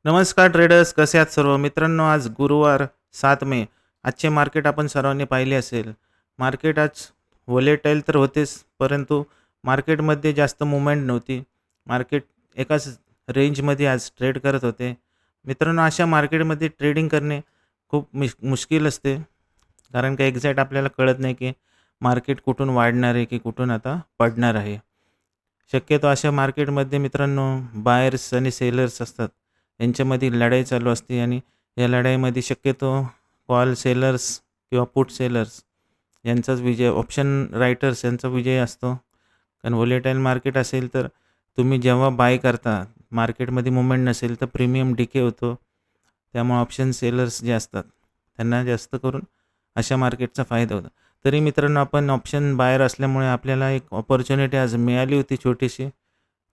नमस्कार ट्रेडर्स, कसे आहात सर्व मित्रांनो? आज गुरुवार 7 मे. आजचे मार्केट आपण सर्वांनी पाहिले असेल. मार्केट आज व्होलेटाईल तर होतेच, परंतु मार्केटमध्ये जास्त मूवमेंट नव्हती. मार्केट एकाच रेंजमध्ये आज ट्रेड करत होते. मित्रांनो, अशा मार्केटमध्ये ट्रेडिंग करणे खूप मुश्किल असते, कारण का एक्झॅक्ट आपल्याला कळत नाही की मार्केट कुठून वाढणार आहे की कुठून आता पडणार आहे. शक्यतो अशा मार्केटमध्ये मित्रांनो बायर्स आणि सेलर्स असतात, यांच्यामध्ये लढाई चालू असते आणि या लढाईमध्ये शक्यतो कॉल सेलर्स किंवा पुट सेलर्स यांचाच विजय, ऑप्शन रायटर्स यांचा विजय असतो. कारण व्होलेटाईल मार्केट असेल तर तुम्ही जेव्हा बाय करता, मार्केटमध्ये मुवमेंट नसेल तर प्रीमियम डिके होतो. त्यामुळे ऑप्शन सेलर्स जे असतात त्यांना जास्त करून अशा मार्केटचा फायदा होतो. तरी मित्रांनो, आपण ऑप्शन बायर असल्यामुळे आपल्याला एक अपॉर्च्युनिटी आज मिळाली होती छोटीशी.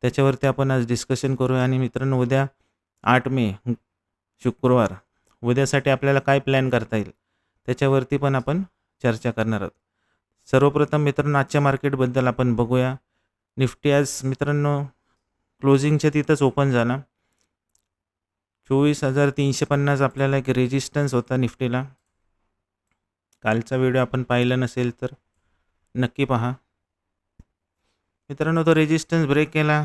त्याच्यावरती आपण आज डिस्कशन करूया. आणि मित्रांनो, उद्या 8 मे शुक्रवार, उद्यासाठी आपल्याला काय प्लॅन करता येईल त्याच्यावरती पण आपण चर्चा करणार आहोत. सर्वप्रथम मित्रांनो, आजच्या मार्केटबद्दल आपण बघूया. निफ्टी आज मित्रांनो क्लोजिंगच्या तिथंच ओपन झाला. 24,350 आपल्याला एक रेजिस्टन्स होता निफ्टीला. कालचा व्हिडिओ आपण पाहिला नसेल तर नक्की पहा. मित्रांनो, तो रेजिस्टन्स ब्रेक केला.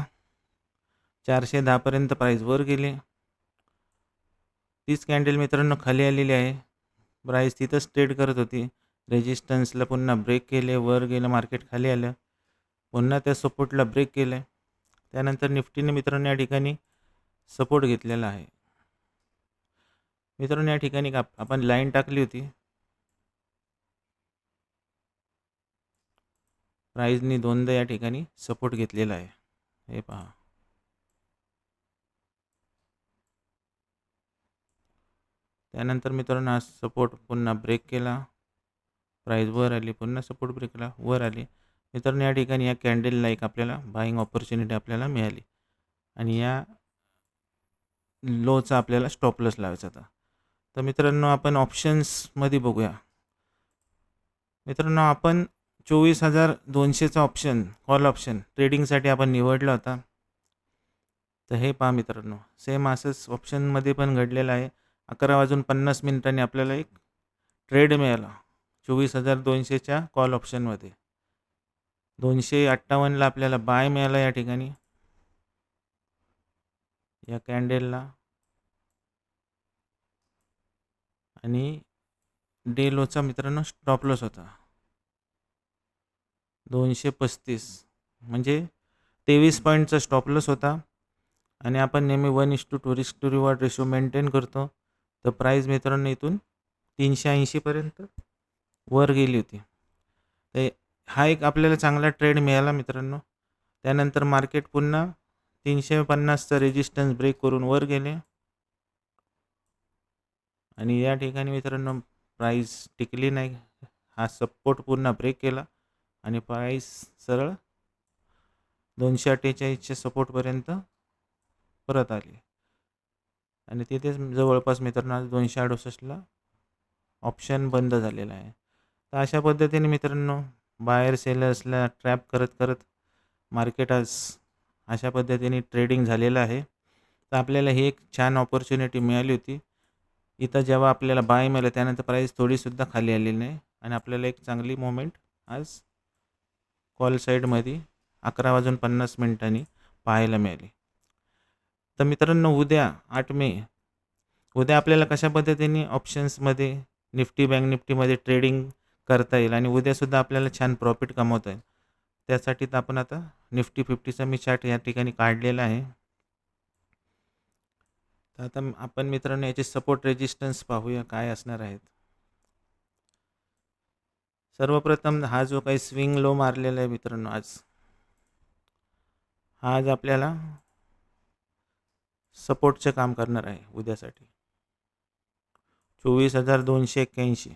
410 पर्यंत प्राईस वर गेली. तीच कॅन्डल मित्रांनो खाली आलेली आहे. प्राईस तिथंच ट्रेड करत होती. रेजिस्टन्सला पुन्हा ब्रेक केले, वर गेलं, मार्केट खाली आलं. पुन्हा त्या सपोर्टला ब्रेक केलं. त्यानंतर निफ्टीने मित्रांनो या ठिकाणी सपोर्ट घेतलेला आहे. मित्रांनो, या ठिकाणी आपण लाईन टाकली होती. प्राईजनी दोनदा या ठिकाणी सपोर्ट घेतलेला आहे, हे पहा. त्यानंतर मित्रांनो आज सपोर्ट पुन्हा ब्रेक केला. प्राईस वर आली, पुन्हा सपोर्ट ब्रेक केला, वर आली. मित्रांनो, या ठिकाणी या कॅन्डलला एक आपल्याला बाईंग ऑपॉर्च्युनिटी आपल्याला मिळाली आणि या लोचा आपल्याला स्टॉप लॉस लावायचा होता. तर मित्रांनो, आपण ऑप्शन्समध्ये बघूया. मित्रांनो, आपण 24,200चा ऑप्शन, कॉल ऑप्शन ट्रेडिंगसाठी आपण निवडला होता. तर हे पहा मित्रांनो, सेम असंच ऑप्शनमध्ये पण घडलेलं आहे. 11:50 आपल्याला एक ट्रेड मिळाला 24,200च्या कॉल ऑप्शनमध्ये. 258ला आपल्याला बाय मिळाला या ठिकाणी, या कॅन्डलला. आणि डे लोचा मित्रांनो स्टॉप लॉस होता 235, म्हणजे 23 पॉईंटचा स्टॉप लॉस होता. आणि आपण नेहमी 1:2 risk to reward ratio maintain करतो. तर प्राईस मित्रांनो इथून 380पर्यंत वर गेली होती. तर हा एक आपल्याला चांगला ट्रेड मिळाला मित्रांनो. त्यानंतर मार्केट पुन्हा 350चा रेजिस्टन्स ब्रेक करून वर गेले आणि या ठिकाणी मित्रांनो प्राईस टिकली नाही. हा सपोर्ट पुन्हा ब्रेक केला आणि प्राईस सरळ 248च्या सपोर्टपर्यंत परत आली आणि तिथेच जवळपास मित्रांनो आज 268ला ऑप्शन बंद झालेला आहे. तर अशा पद्धतीने मित्रांनो बायर सेलर्सला ट्रॅप करत करत मार्केट आज अशा पद्धतीने ट्रेडिंग झालेलं आहे. तर आपल्याला ही एक छान ऑपॉर्च्युनिटी मिळाली होती. इथं जेव्हा आपल्याला बाय मिळालं त्यानंतर प्राईस थोडीसुद्धा खाली आलेली नाही आणि आपल्याला एक चांगली मोमेंट आज कॉल साईडमध्ये 11:50 पाहायला मिळाली. तर मित्रांनो, उद्या 8 मे, उद्या आपल्याला कशा पद्धतीने ऑप्शन्समध्ये निफ्टी, बँक निफ्टीमध्ये ट्रेडिंग करता येईल आणि उद्यासुद्धा आपल्याला छान प्रॉफिट कमवता येईल, त्यासाठी तर आपण आता निफ्टी 50चा मी चार्ट या ठिकाणी काढलेला आहे. तर आता आपण मित्रांनो याचे सपोर्ट रेजिस्टन्स पाहूया काय असणार आहेत. सर्वप्रथम हा जो काही स्विंग लो मारलेला आहे मित्रांनो आज, हा आज आपल्याला सपोर्टचं काम करणार आहे उद्यासाठी. 24,281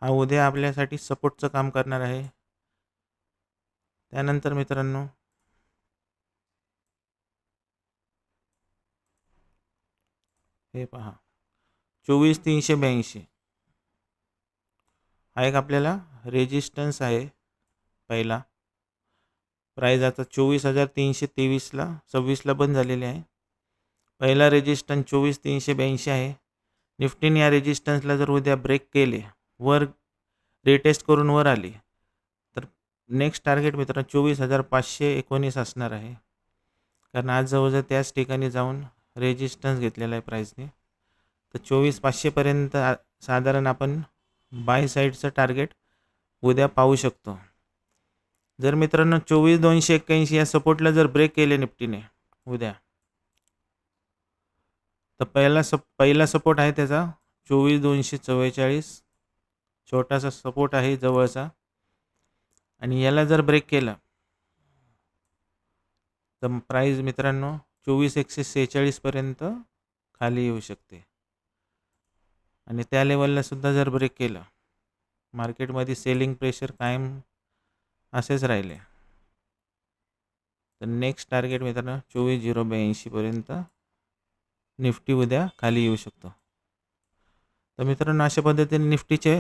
हा उद्या आपल्यासाठी सपोर्टचं काम करणार आहे. त्यानंतर मित्रांनो हे पहा 24,382 हा एक आपल्याला रेजिस्टन्स आहे पहिला. प्राईज आता 24,323ला 26ला बंद झालेली आहे. पहिला रेजिस्टन्स 24,382 आहे. निफ्टीने या रेजिस्टन्सला जर उद्या ब्रेक केले, वर रिटेस्ट करून वर आली, तर नेक्स्ट टार्गेट मित्रांनो 24,519 असणार आहे. कारण आज जवळजवळ त्याच ठिकाणी जाऊन रेजिस्टन्स घेतलेला आहे प्राईसने. तर 24,500पर्यंत साधारण आपण बाय साईडचं टार्गेट उद्या पाहू शकतो. जर मित्रांनो 24,281 या सपोर्टला जर ब्रेक केले निफ्टीने उद्या, तर पहिला सपोर्ट आहे त्याचा 24,244, छोटासा सपोर्ट आहे जवळचा. आणि याला जर ब्रेक केला तर प्राईस मित्रांनो 24,146पर्यंत खाली येऊ शकते. आणि त्या लेवलला सुद्धा जर ब्रेक केलं, मार्केटमध्ये सेलिंग प्रेशर कायम असेच राहिले, तर नेक्स्ट टार्गेट मित्रांनो 24,082पर्यंत निफ्टी उद्या खाली येऊ शकतो. तर मित्रांनो अशा पद्धतीने निफ्टीचे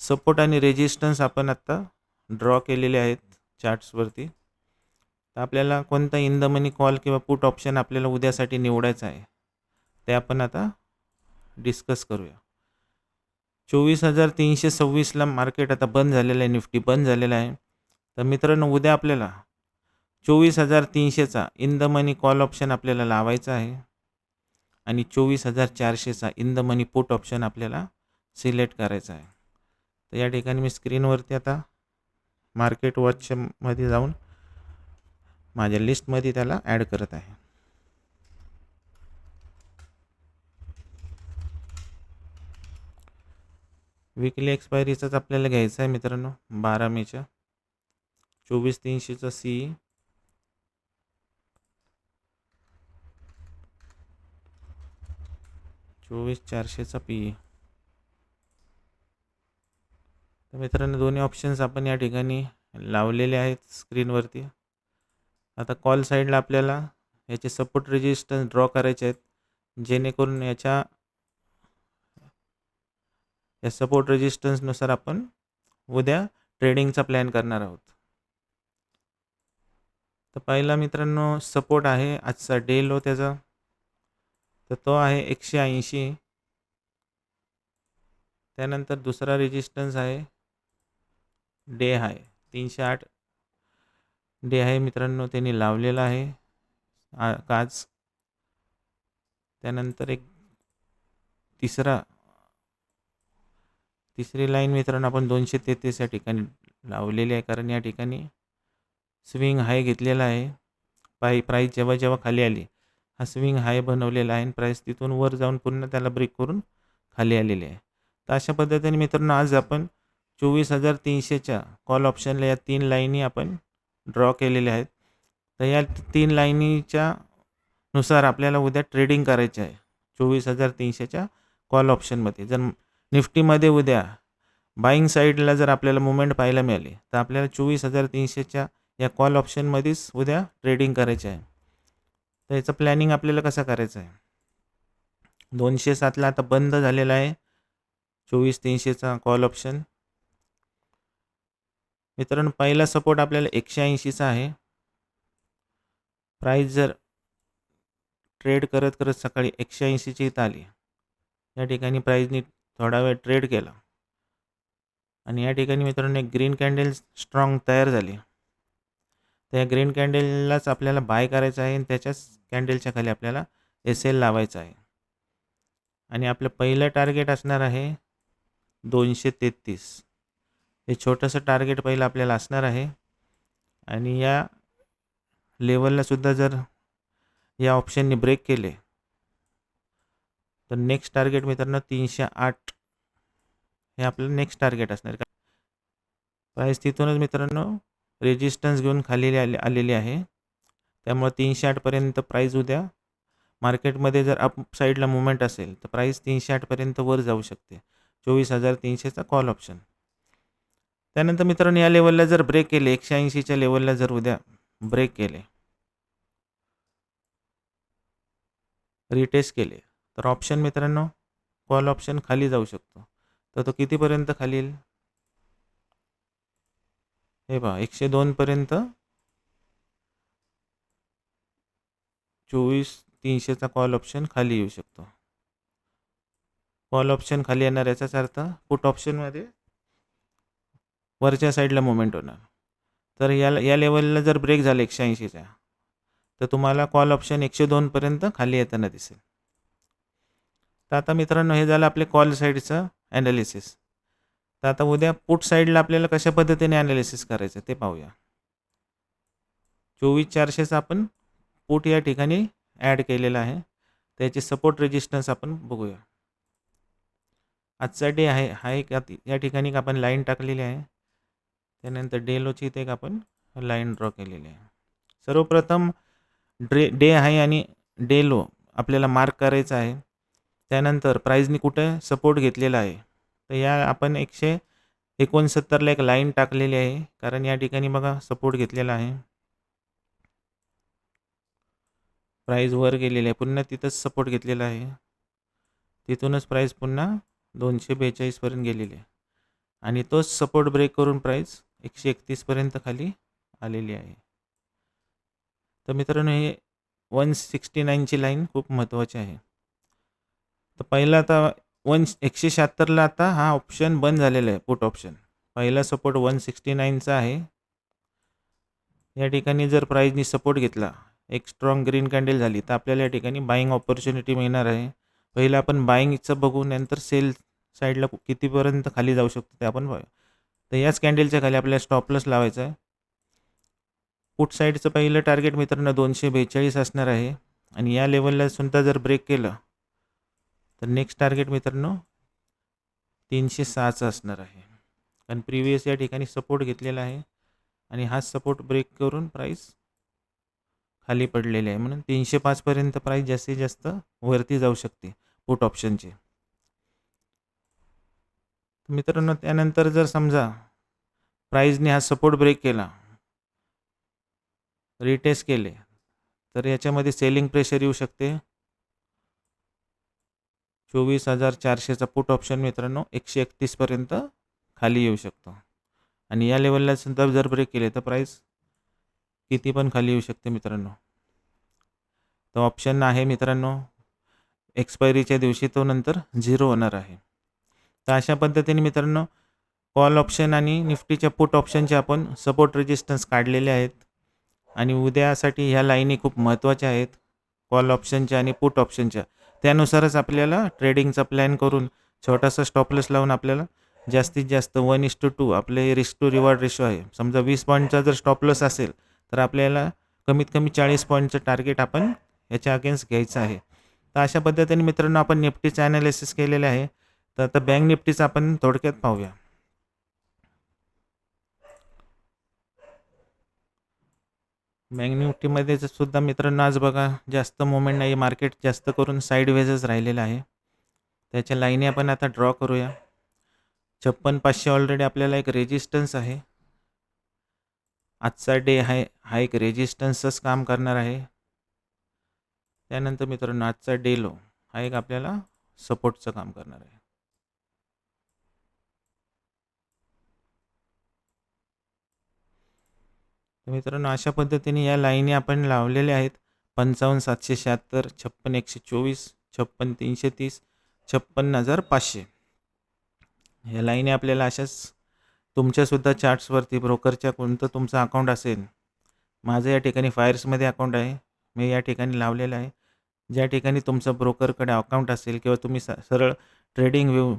सपोर्ट आणि रेजिस्टन्स आपण आत्ता ड्रॉ केलेले आहेत चार्ट्सवरती. तर आपल्याला कोणता इन द मनी कॉल किंवा पुट ऑप्शन आपल्याला उद्यासाठी निवडायचा आहे ते आपण आता डिस्कस करूया. 24,326ला मार्केट आता बंद झालेलं आहे, निफ्टी बंद झालेला आहे. तर मित्रांनो उद्या आपल्याला 24,300चा in the money call option आपल्याला लावायचा आहे आणि 24,400चा in the money put option आपल्याला सिलेक्ट करायचा आहे. तर या ठिकाणी मी स्क्रीनवरती आता मार्केट वॉचमध्ये जाऊन माझ्या लिस्टमध्ये त्याला ॲड करत आहे. विकली एक्सपायरीचाच आपल्याला घ्यायचा आहे मित्रांनो 12 मेच्या. 24,300चा सी, 24,400चा पी. तर मित्रांनो दोन्ही ऑप्शन्स आपण या ठिकाणी लावलेले आहेत स्क्रीनवरती. आता कॉल साईडला आपल्याला याचे सपोर्ट रेजिस्टन्स ड्रॉ करायचे आहेत, जेणेकरून या सपोर्ट रेजिस्टन्सनुसार आपण उद्या ट्रेडिंगचा प्लॅन करणार आहोत. तर पहिला मित्रांनो सपोर्ट आहे आजचा डे लो त्याचा, तर तो आहे 180. त्यानंतर दुसरा रेजिस्टन्स आहे डे हाय 308 डे आहे मित्रांनो, त्यांनी लावलेला आहे आज. त्यानंतर एक तिसरी लाईन मित्रांनो आपण 233 या ठिकाणी लावलेली आहे, कारण या ठिकाणी स्विंग हाय घेतलेला आहे. प्राईस जेव्हा खाली आली हा स्विंग हाय बनवलेला आहे आणि प्राईस तिथून वर जाऊन पुन्हा त्याला ब्रेक करून खाली आलेली आहे. तर अशा पद्धतीने मित्रांनो आज आपण 24,300च्या कॉल ऑप्शनला या 3 लाईनी आपण ड्रॉ केलेल्या आहेत. तर या 3 लाईनीच्या नुसार आपल्याला उद्या ट्रेडिंग करायचे आहे 24,300च्या कॉल ऑप्शनमध्ये. जर निफ्टीमध्ये उद्या बाईंग साईडला जर आपल्याला मुवमेंट पाहायला मिळाली, तर आपल्याला 24,300च्या या कॉल ऑप्शनमध्येच उद्या ट्रेडिंग करायचे आहे. तर याचं प्लॅनिंग आपल्याला कसं करायचं आहे, 207ला आता बंद झालेला आहे 24,300चा कॉल ऑप्शन. मित्रांनो पहिला सपोर्ट आपल्याला 180चा आहे. प्राईस जर ट्रेड करत सकाळी 180ची इथं आली, या ठिकाणी प्राईजनी थोडा वेळ ट्रेड केला आणि या ठिकाणी मित्रांनो एक ग्रीन कॅन्डल स्ट्रॉंग तयार झाली. त्या ग्रीन कॅन्डललाच आपल्याला बाय करायचं आहे आणि त्याच्याच कॅन्डलच्या खाली आपल्याला SL लावायचं आहे. आणि आपलं पहिलं टार्गेट असणार आहे 233. हे छोटंसं टार्गेट पहिलं आपल्याला असणार आहे. आणि या लेवलला सुद्धा जर या ऑप्शनने ब्रेक केले, तर नेक्स्ट टार्गेट मित्रांनो 308 हे आपलं नेक्स्ट टार्गेट असणार. प्राईस तिथूनच मित्रांनो रेजिस्टन्स घेऊन खाली आलेली आहे, त्यामुळे 308पर्यंत प्राईस उद्या मार्केटमध्ये जर अप साईडला मुवमेंट असेल तर प्राईस 308पर्यंत वर जाऊ शकते. 24,300चा कॉल ऑप्शन. त्यानंतर मित्रांनो या लेवलला जर ब्रेक केले, 180च्या लेवलला जर उद्या ब्रेक केले, रिटेस्ट केले, तर ऑप्शन मित्रांनो कॉल ऑप्शन खाली जाऊ शकतो. तर तो कितीपर्यंत खाली येईल, हे पहा 102पर्यंत 300चा कॉल ऑप्शन खाली येऊ शकतो. कॉल ऑप्शन खाली येणार याचाच अर्थ पुट ऑप्शनमध्ये वरच्या साईडला मुवमेंट होणार. तर या लेवलला जर ब्रेक झालं 180च्या तर तुम्हाला कॉल ऑप्शन 102पर्यंत खाली येताना दिसेल. तर आता मित्रांनो हे झालं आपले कॉल साईडचं ॲनालिसिस. तर आता उद्या पुट साईडला आपल्याला कशा पद्धतीने ॲनालिसिस करायचं ते पाहूया. 24,400चा आपण पुट या ठिकाणी ॲड केलेला आहे. त्याचे सपोर्ट रेजिस्टन्स आपण बघूया. आजचा डे आहे हा एक या ठिकाणी आपण लाईन टाकलेली आहे. त्यानंतर डे लोची इथे एक आपण लाईन ड्रॉ केलेली आहे. सर्वप्रथम डे हाय आणि डे लो आपल्याला मार्क करायचा आहे. त्यानंतर प्राईजनी कुठे सपोर्ट घेतलेला आहे तर या आपण 169ला एक लाईन टाकलेली आहे, कारण या ठिकाणी बघा सपोर्ट घेतलेला आहे. प्राईज वर गेलेली आहे, पुन्हा तिथंच सपोर्ट घेतलेला आहे. तिथूनच प्राईज पुन्हा 242पर्यंत गेलेली आहे आणि तोच सपोर्ट ब्रेक करून प्राईज 131पर्यंत खाली आलेली आहे. तर मित्रांनो हे 169ची लाईन खूप महत्त्वाची आहे. तर पहिला आता 176ला आता हा ऑप्शन बंद झालेला आहे पुट ऑप्शन. पहिला सपोर्ट 169चा आहे. या ठिकाणी जर प्राईजनी सपोर्ट घेतला, एक स्ट्रॉंग ग्रीन कॅन्डल झाली तर आपल्याला या ठिकाणी बाईंग ऑपॉर्च्युनिटी मिळणार आहे. पहिलं आपण बाईंगचं बघू, नंतर सेल साईडला कितीपर्यंत खाली जाऊ शकतो ते आपण बघूया. तर याच कॅन्डलच्या खाली आपल्याला स्टॉप लॉस लावायचा आहे. पुट साईडचं पहिलं टार्गेट मित्रांनो 242 असणार आहे आणि या लेवलला सुद्धा जर ब्रेक केलं तर नेक्स्ट टार्गेट मित्रांनो 306चं असणार आहे. कारण प्रिव्हियस या ठिकाणी सपोर्ट घेतलेला आहे आणि हा सपोर्ट ब्रेक करून प्राईस खाली पडलेले आहे, म्हणून 305पर्यंत प्राईस जास्तीत जास्त वरती जाऊ शकते पुट ऑप्शनची. मित्रांनो त्यानंतर जर समजा प्राईजने हा सपोर्ट ब्रेक केला, रिटेस्ट केले, तर याच्यामध्ये सेलिंग प्रेशर येऊ शकते. 24,400चा पुट ऑप्शन मित्रांनो 131पर्यंत खाली येऊ शकतो आणि या लेवलला सुद्धा जर ब्रेक केले तर प्राईस किती पण खाली येऊ शकते मित्रांनो. तर ऑप्शन आहे मित्रांनो एक्सपायरीच्या दिवशी तो नंतर 0 होणार आहे. तर अशा पद्धतीने मित्रांनो कॉल ऑप्शन आणि निफ्टीच्या पुट ऑप्शनचे आपण सपोर्ट रेजिस्टन्स काढलेले आहेत आणि उद्यासाठी ह्या लाईनी खूप महत्त्वाच्या आहेत कॉल ऑप्शनच्या आणि पुट ऑप्शनच्या. त्यानुसारच आपल्याला ट्रेडिंगचा प्लॅन करून छोटासा स्टॉपलॉस लावून आपल्याला जास्तीत जास्त 1:2 आपले रिस्क टू रिवॉर्ड रेशो आहे. समजा 20 पॉईंटचा जर स्टॉपलॉस असेल तर आपल्याला कमीत कमी 40 पॉईंटचं टार्गेट आपण याच्या अगेन्स्ट घ्यायचं आहे. तर अशा पद्धतीने मित्रांनो आपण निफ्टीचं ॲनालिसिस केलेलं आहे. तर आता बँक निफ्टीचं आपण थोडक्यात पाहूया. बँक निफ्टीमध्ये सुद्धा मित्रांनो आज बघा जास्त मुवमेंट नाही, मार्केट जास्त करून साईडवेजच राहिलेलं आहे. त्याच्या लाईनी आपण आता ड्रॉ करूया. 56,500 ऑलरेडी आपल्याला एक रेजिस्टन्स आहे. आजचा डे आहे हा एक रेजिस्टन्सच काम करणार आहे. त्यानंतर मित्रांनो आजचा डे लो हा एक आपल्याला सपोर्टचं काम करणार आहे. तर मित्रांनो अशा पद्धतीने या लाईनी आपण लावलेल्या आहेत. 55,776, 56,124, 56,330, 56,500 या लाईनी आपल्याला अशाच तुमच्यासुद्धा चार्ट्सवरती ब्रोकरच्या कोणतं तुमचं अकाउंट असेल, माझं या ठिकाणी फायर्समध्ये अकाउंट आहे, मी या ठिकाणी लावलेलं आहे. ज्या ठिकाणी तुमचं ब्रोकरकडे अकाउंट असेल किंवा तुम्ही सरळ ट्रेडिंग व्यू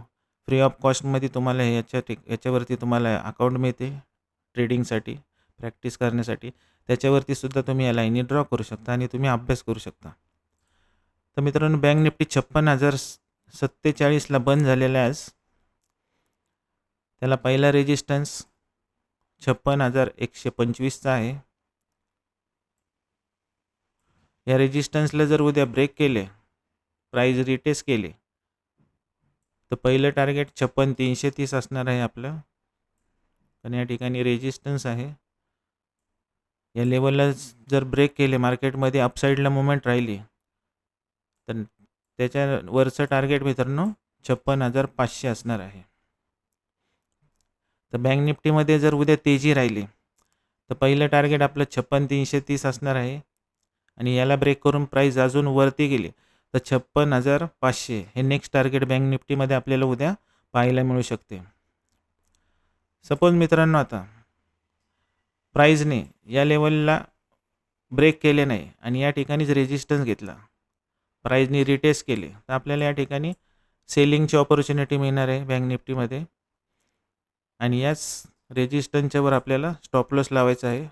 फ्री ऑफ कॉस्टमध्ये तुम्हाला याच्यावरती तुम्हाला अकाउंट मिळते ट्रेडिंगसाठी, प्रॅक्टिस करण्यासाठी, त्याच्यावरती सुद्धा तुम्ही या लाईनी ड्रॉ करू शकता आणि तुम्ही अभ्यास करू शकता. तर मित्रांनो बँक निफ्टी 56,047ला बंद झालेला आहे आज. त्याला पहिला रेजिस्टन्स 56,125चा आहे. या रेजिस्टन्सला जर उद्या ब्रेक केले, प्राईज रिटेस्ट केले, तर पहिलं टार्गेट 56,330 असणार आहे आपलं. पण या ठिकाणी रेजिस्टन्स आहे. या लेवलला जर ब्रेक केले, मार्केटमध्ये अपसाईडला मुवमेंट राहिली, तर त्याच्यावरचं टार्गेट मित्रांनो 56,500 असणार आहे. तर बँक निफ्टीमध्ये जर उद्या तेजी राहिली तर पहिलं टार्गेट आपलं 56,330 असणार आहे आणि याला ब्रेक करून प्राईस अजून वरती गेली तर 56,500 हे नेक्स्ट टार्गेट बँक निफ्टीमध्ये आपल्याला उद्या पाहायला मिळू शकते. सपोज मित्रांनो आता प्राईजने या लेवलला ब्रेक केले नाही आणि या ठिकाणीच रेजिस्टन्स घेतला, प्राईजने रिटेस्ट केले, तर आपल्याला या ठिकाणी सेलिंगची ऑपॉर्च्युनिटी मिळणार आहे बँक निफ्टीमध्ये. आणि याच रेजिस्टन्सच्यावर आपल्याला स्टॉप लॉस लावायचा आहे.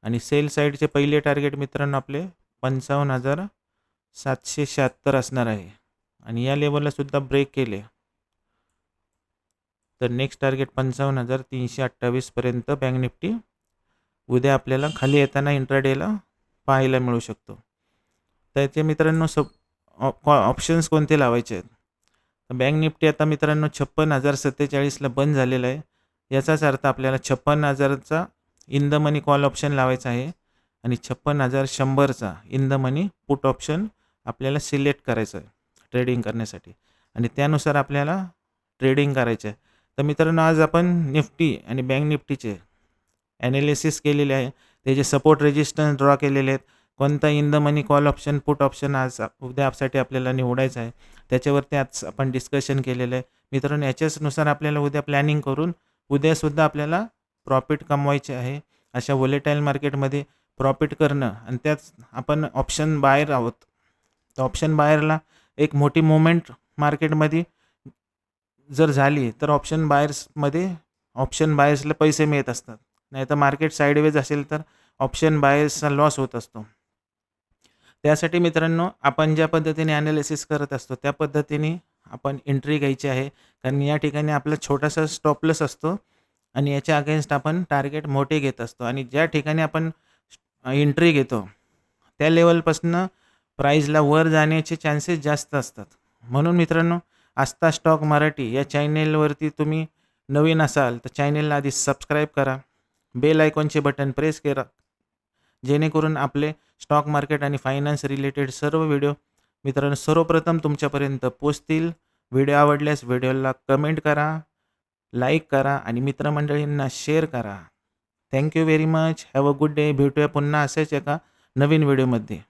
आणि सेल साईडचे पहिले टार्गेट मित्रांनो आपले 55,776 असणार आहे. आणि या लेवलला सुद्धा ब्रेक केले तर नेक्स्ट टार्गेट 55,328 पर्यंत बँक निफ्टी उद्या आपल्याला खाली येताना इंट्राडेला पाहायला मिळू शकतो. त्याचे मित्रांनो ऑप्शन्स कोणते लावायचे आहेत. तर बँक निफ्टी आता मित्रांनो 56,047ला बंद झालेला आहे. याचाच अर्थ आपल्याला 56,000चा in the money call option लावायचा आहे आणि 56,100चा in the money put option आपल्याला सिलेक्ट करायचं आहे ट्रेडिंग करण्यासाठी आणि त्यानुसार आपल्याला ट्रेडिंग करायचं आहे. तर मित्रांनो आज आपण निफ्टी आणि बँक निफ्टीचे ॲनालिसिस केलेले आहे, त्याचे सपोर्ट रेजिस्टन्स ड्रॉ केलेले आहेत. कोणता in the money call option put option आज उद्यासाठी आपल्याला निवडायचं आहे त्याच्यावरती आज आपण डिस्कशन केलेलं आहे. मित्रांनो याच्यानुसार आपल्याला उद्या प्लॅनिंग करून उद्यासुद्धा आपल्याला प्रॉफिट कमवायचे आहे. अशा व्होलेटाईल मार्केटमध्ये प्रॉफिट करणं आणि त्याच आपण ऑप्शन बायर आहोत. तर ऑप्शन बायरला एक मोठी मुवमेंट मार्केटमध्ये जर झाली तर ऑप्शन बायर्सला पैसे मिळत असतात, नाही तर मार्केट साईडवेज असेल तर ऑप्शन बायर्सचा लॉस होत असतो. त्यासाठी मित्रांनो आपण ज्या पद्धतीने ॲनालिसिस करत असतो त्या पद्धतीने आपण एंट्री घ्यायची आहे, कारण या ठिकाणी आपला छोटासा स्टॉप लॉस असतो आणि याच्या अगेन्स्ट आपण टार्गेट मोठे घेत असतो. आणि ज्या ठिकाणी आपण एंट्री घेतो त्या लेवलपासून प्राईजला वर जाण्याचे चान्सेस जास्त असतात. म्हणून मित्रांनो आस्था स्टॉक मराठी या चॅनेलवरती तुम्ही नवीन असाल तर चॅनेलला आधी सबस्क्राईब करा, बेल आयकॉनचे बटन प्रेस करा, जेणेकरून आपले स्टॉक मार्केट आणि फायनान्स रिलेटेड सर्व व्हिडिओ मित्रांनो सर्वप्रथम तुमच्यापर्यंत पोचतील. व्हिडिओ आवडल्यास व्हिडिओला कमेंट करा, लाईक करा आणि मित्रमंडळींना शेअर करा. Thank you very much. Have a good day. भेटूया पुन्हा असेच एका नवीन व्हिडिओमध्ये.